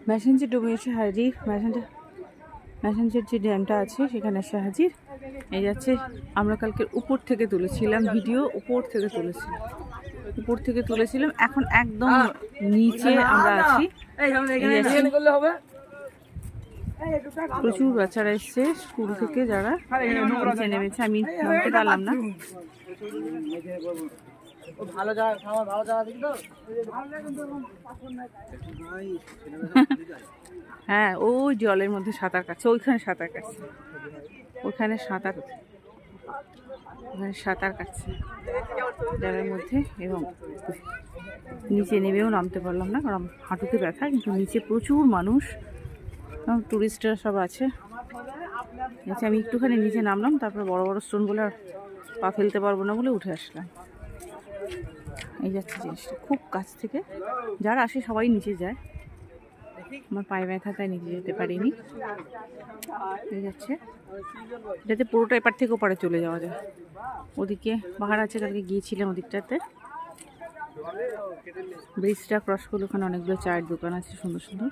Messenger ডোমে এসে হাজির। Messenger যে ড্যামটা আছে সেখানে এসে হাজির। এই যাচ্ছে, আমরা কালকে উপর থেকে তুলেছিলাম ভিডিও, উপর থেকে তুলেছিলাম। এখন একদম নিচে আমরা আছি। প্রচুর বাচ্চারা এসছে স্কুল থেকে, যারা নিচে নেমেছে। আমি নামতে পারলাম না। হ্যাঁ, ওই জলের মধ্যে সাঁতার কাটছে, ওইখানে সাঁতার কাটছে জলের মধ্যে। এবং নিচে নেমেও নামতে পারলাম না, কারণ হাঁটুতে ব্যথা। কিন্তু নিচে প্রচুর মানুষ, টুরিস্টরা সব আছে। আমি একটুখানি নিচে নামলাম, তারপর বড় বড় স্টোনগুলো আর পা ফেলতে পারবো না বলে উঠে আসলাম। এই যাচ্ছে জিনিসটা খুব কাছ থেকে, যারা আসে সবাই নিচে যায়। আমার পায়ে ব্যথা, তাই নিচে যেতে পারিনি। এই যাচ্ছে, যাতে পুরোটা এপার থেকে ওপারে চলে যাওয়া যায়। ওদিকে পাহাড় আছে, কালকে গিয়েছিলাম ওদিকটাতে। ব্রিজটা ক্রস করলে ওখানে অনেকগুলো চায়ের দোকান আছে, সুন্দর সুন্দর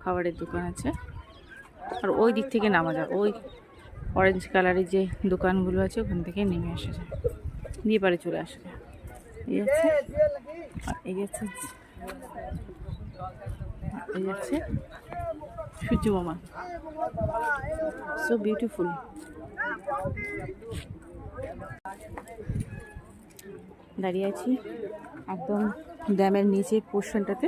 খাবারের দোকান আছে। আর ওই দিক থেকে নামা যায়, ওই অরেঞ্জ কালারের যে দোকানগুলো আছে ওখান থেকে নেমে আসা যায়, দিয়ে পারে চলে আসা যায়। এই যাচ্ছে সূর্য মামা, সো বিউটিফুল। দাঁড়িয়ে আছি একদম ড্যামের নিচের পোর্শনটাতে।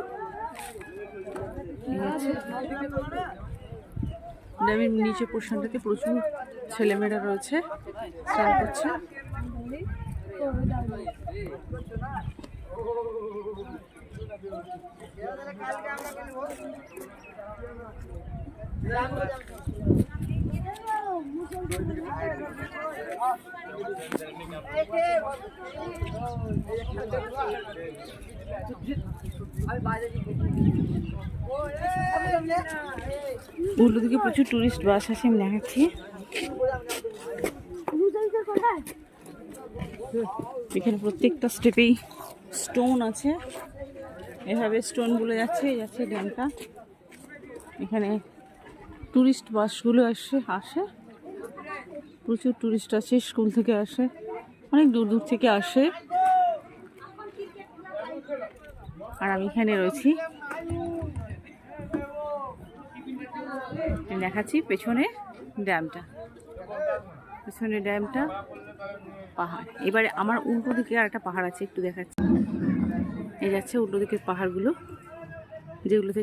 ড্যামের নিচে পোর্শনটাতে প্রচুর ছেলেমেয়েরা রয়েছে, স্নান করছে। উল্টো দিকে প্রচুর টুরিস্ট বাস আছে, আমি দেখাচ্ছি। এখানে প্রত্যেকটা স্টেপেই স্টোন আছে, এভাবে স্টোনগুলো যাচ্ছে ড্যামটা। এখানে টুরিস্ট বাসগুলো আসে, প্রচুর টুরিস্ট আছে, স্কুল থেকে আসে, অনেক দূর দূর থেকে আসে। আর আমি এখানে রয়েছি, দেখাচ্ছি পেছনে ড্যামটা, পাহাড়। এবারে আমার উল্টো দিকে আর একটা পাহাড় আছে, একটু দেখাচ্ছি। এই যাচ্ছে উল্টো দিকের পাহাড়গুলো, যেগুলো থেকে